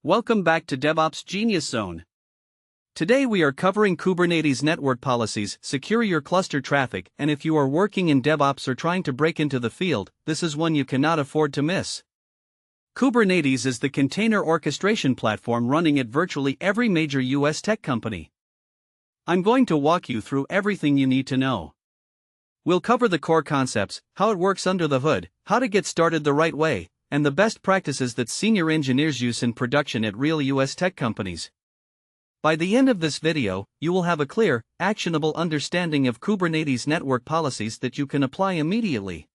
Welcome back to DevOps Genius Zone. Today we are covering Kubernetes Network Policies, secure your cluster traffic, and if you are working in DevOps or trying to break into the field, this is one you cannot afford to miss. Kubernetes is the container orchestration platform running at virtually every major US tech company. I'm going to walk you through everything you need to know. We'll cover the core concepts, how it works under the hood, how to get started the right way, and the best practices that senior engineers use in production at real US tech companies. By the end of this video, you will have a clear, actionable understanding of Kubernetes network policies that you can apply immediately.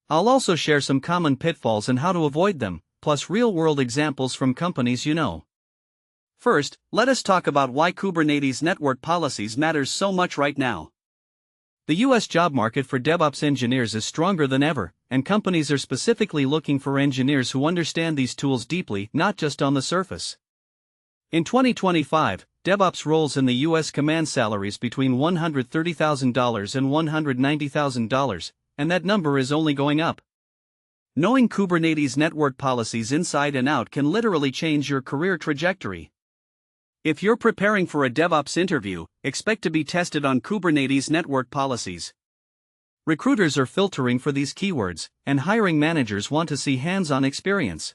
I'll also share some common pitfalls and how to avoid them, plus real-world examples from companies you know. First, let us talk about why Kubernetes network policies matters so much right now. The US job market for DevOps engineers is stronger than ever, and companies are specifically looking for engineers who understand these tools deeply, not just on the surface. In 2025, DevOps roles in the US command salaries between $130,000 and $190,000, and that number is only going up. Knowing Kubernetes network policies inside and out can literally change your career trajectory. If you're preparing for a DevOps interview, expect to be tested on Kubernetes network policies. Recruiters are filtering for these keywords, and hiring managers want to see hands-on experience.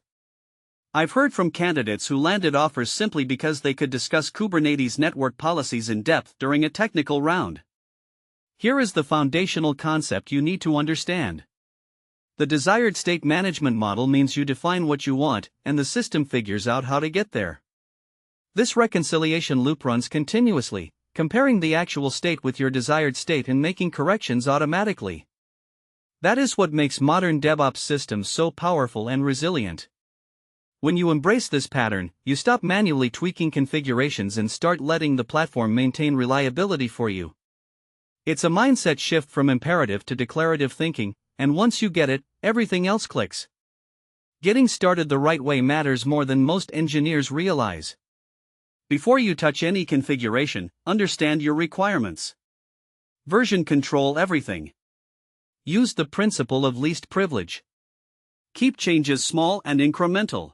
I've heard from candidates who landed offers simply because they could discuss Kubernetes network policies in depth during a technical round. Here is the foundational concept you need to understand. The desired state management model means you define what you want, and the system figures out how to get there. This reconciliation loop runs continuously, comparing the actual state with your desired state and making corrections automatically. That is what makes modern DevOps systems so powerful and resilient. When you embrace this pattern, you stop manually tweaking configurations and start letting the platform maintain reliability for you. It's a mindset shift from imperative to declarative thinking, and once you get it, everything else clicks. Getting started the right way matters more than most engineers realize. Before you touch any configuration, understand your requirements. Version control everything. Use the principle of least privilege. Keep changes small and incremental.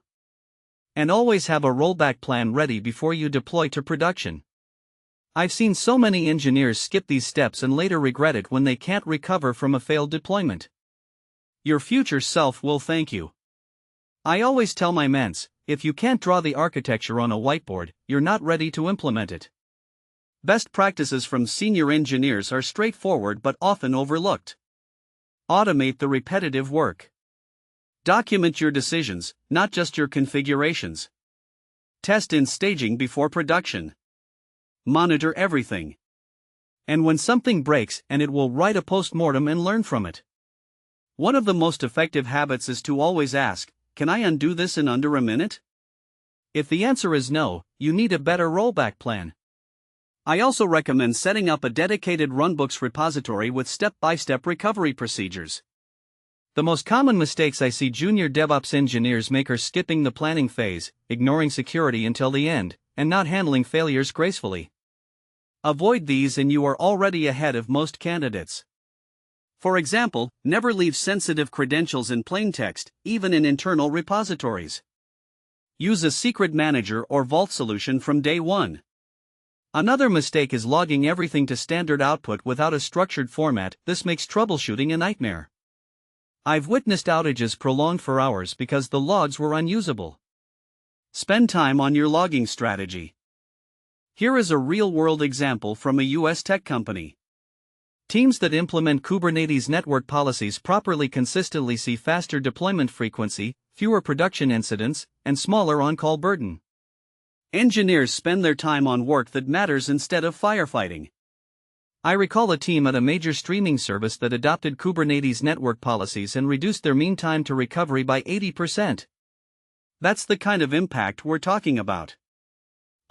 And always have a rollback plan ready before you deploy to production. I've seen so many engineers skip these steps and later regret it when they can't recover from a failed deployment. Your future self will thank you. I always tell my ments, if you can't draw the architecture on a whiteboard, you're not ready to implement it. Best practices from senior engineers are straightforward but often overlooked. Automate the repetitive work. Document your decisions, not just your configurations. Test in staging before production. Monitor everything. And when something breaks, and it will write a postmortem and learn from it. One of the most effective habits is to always ask, can I undo this in under a minute? If the answer is no, you need a better rollback plan. I also recommend setting up a dedicated runbooks repository with step-by-step recovery procedures. The most common mistakes I see junior DevOps engineers make are skipping the planning phase, ignoring security until the end, and not handling failures gracefully. Avoid these and you are already ahead of most candidates. For example, never leave sensitive credentials in plain text, even in internal repositories. Use a secret manager or vault solution from day one. Another mistake is logging everything to standard output without a structured format. This makes troubleshooting a nightmare. I've witnessed outages prolonged for hours because the logs were unusable. Spend time on your logging strategy. Here is a real-world example from a US tech company. Teams that implement Kubernetes network policies properly consistently see faster deployment frequency, fewer production incidents, and smaller on-call burden. Engineers spend their time on work that matters instead of firefighting. I recall a team at a major streaming service that adopted Kubernetes network policies and reduced their mean time to recovery by 80%. That's the kind of impact we're talking about.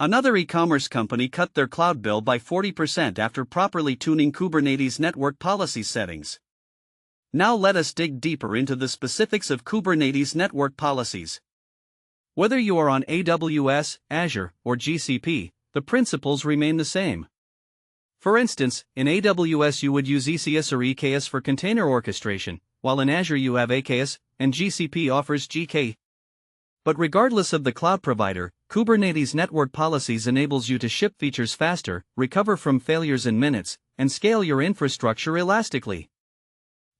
Another e-commerce company cut their cloud bill by 40% after properly tuning Kubernetes network policy settings. Now let us dig deeper into the specifics of Kubernetes network policies. Whether you are on AWS, Azure, or GCP, the principles remain the same. For instance, in AWS you would use ECS or EKS for container orchestration, while in Azure you have AKS, and GCP offers GK. But regardless of the cloud provider, Kubernetes Network Policies enables you to ship features faster, recover from failures in minutes, and scale your infrastructure elastically.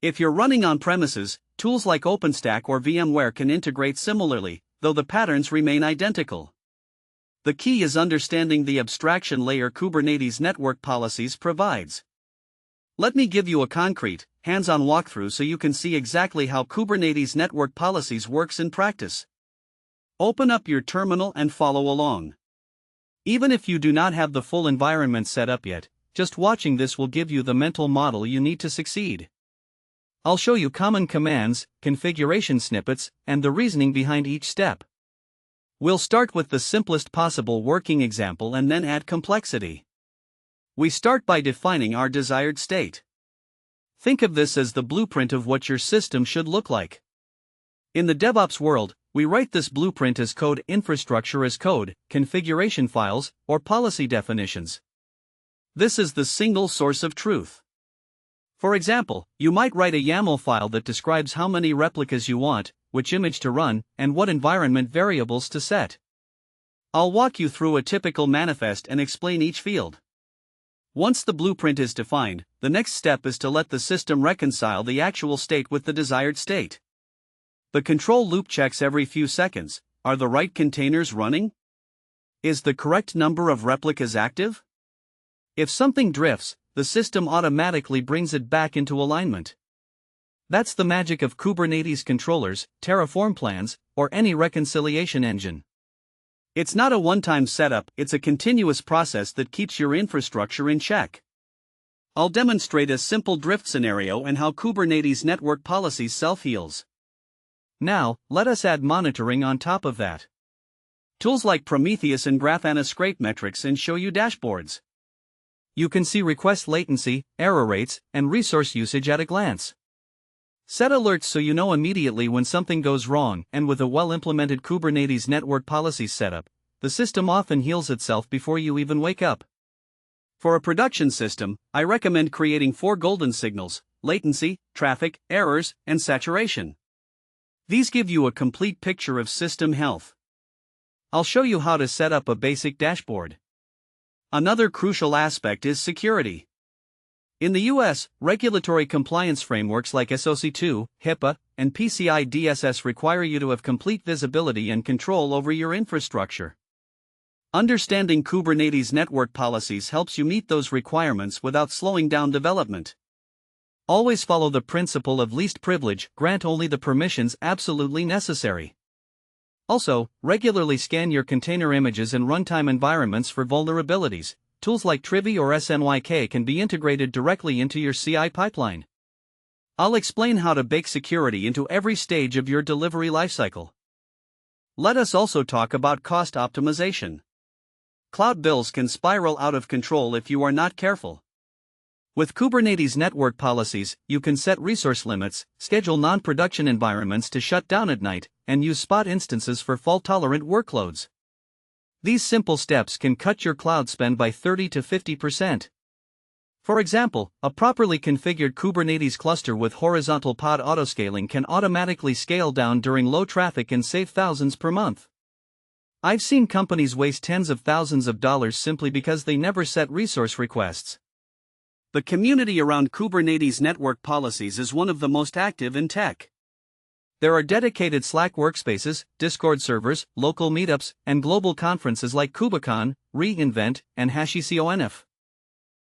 If you're running on premises, tools like OpenStack or VMware can integrate similarly, though the patterns remain identical. The key is understanding the abstraction layer Kubernetes Network Policies provides. Let me give you a concrete, hands-on walkthrough so you can see exactly how Kubernetes Network Policies works in practice. Open up your terminal and follow along. Even if you do not have the full environment set up yet, just watching this will give you the mental model you need to succeed. I'll show you common commands, configuration snippets, and the reasoning behind each step. We'll start with the simplest possible working example and then add complexity. We start by defining our desired state. Think of this as the blueprint of what your system should look like. In the DevOps world, we write this blueprint as code, infrastructure as code, configuration files, or policy definitions. This is the single source of truth. For example, you might write a YAML file that describes how many replicas you want, which image to run, and what environment variables to set. I'll walk you through a typical manifest and explain each field. Once the blueprint is defined, the next step is to let the system reconcile the actual state with the desired state. The control loop checks every few seconds. Are the right containers running? Is the correct number of replicas active? If something drifts, the system automatically brings it back into alignment. That's the magic of Kubernetes controllers, Terraform plans, or any reconciliation engine. It's not a one-time setup, it's a continuous process that keeps your infrastructure in check. I'll demonstrate a simple drift scenario and how Kubernetes Network Policies self-heals. Now, let us add monitoring on top of that. Tools like Prometheus and Grafana scrape metrics and show you dashboards. You can see request latency, error rates, and resource usage at a glance. Set alerts so you know immediately when something goes wrong, and with a well-implemented Kubernetes Network Policies setup, the system often heals itself before you even wake up. For a production system, I recommend creating 4 golden signals: latency, traffic, errors, and saturation. These give you a complete picture of system health. I'll show you how to set up a basic dashboard. Another crucial aspect is security. In the US, regulatory compliance frameworks like SOC 2, HIPAA, and PCI DSS require you to have complete visibility and control over your infrastructure. Understanding Kubernetes Network Policies helps you meet those requirements without slowing down development. Always follow the principle of least privilege, grant only the permissions absolutely necessary. Also, regularly scan your container images and runtime environments for vulnerabilities. Tools like Trivy or SNYK can be integrated directly into your CI pipeline. I'll explain how to bake security into every stage of your delivery lifecycle. Let us also talk about cost optimization. Cloud bills can spiral out of control if you are not careful. With Kubernetes Network Policies, you can set resource limits, schedule non-production environments to shut down at night, and use spot instances for fault-tolerant workloads. These simple steps can cut your cloud spend by 30 to 50%. For example, a properly configured Kubernetes cluster with horizontal pod autoscaling can automatically scale down during low traffic and save thousands per month. I've seen companies waste tens of thousands of dollars simply because they never set resource requests. The community around Kubernetes Network Policies is one of the most active in tech. There are dedicated Slack workspaces, Discord servers, local meetups, and global conferences like KubeCon, reInvent, and HashiConf.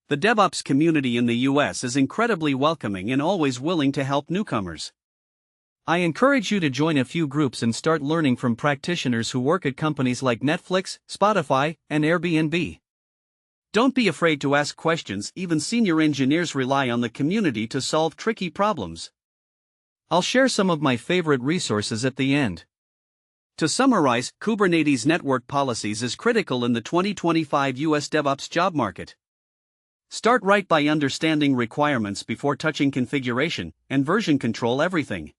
The DevOps community in the US is incredibly welcoming and always willing to help newcomers. I encourage you to join a few groups and start learning from practitioners who work at companies like Netflix, Spotify, and Airbnb. Don't be afraid to ask questions, even senior engineers rely on the community to solve tricky problems. I'll share some of my favorite resources at the end. To summarize, Kubernetes Network Policies is critical in the 2025 US DevOps job market. Start right by understanding requirements before touching configuration and version control everything.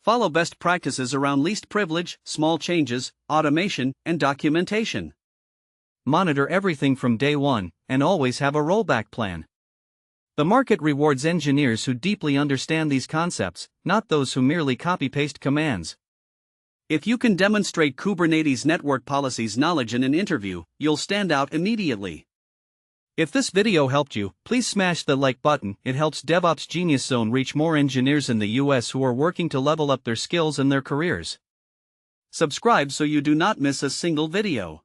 Follow best practices around least privilege, small changes, automation, and documentation. Monitor everything from day one, and always have a rollback plan. The market rewards engineers who deeply understand these concepts, not those who merely copy-paste commands. If you can demonstrate Kubernetes Network Policies knowledge in an interview, you'll stand out immediately. If this video helped you, please smash the like button. It helps DevOps Genius Zone reach more engineers in the US who are working to level up their skills and their careers. Subscribe so you do not miss a single video.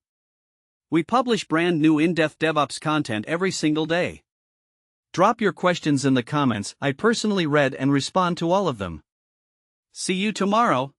We publish brand new in-depth DevOps content every single day. Drop your questions in the comments. I personally read and respond to all of them. See you tomorrow.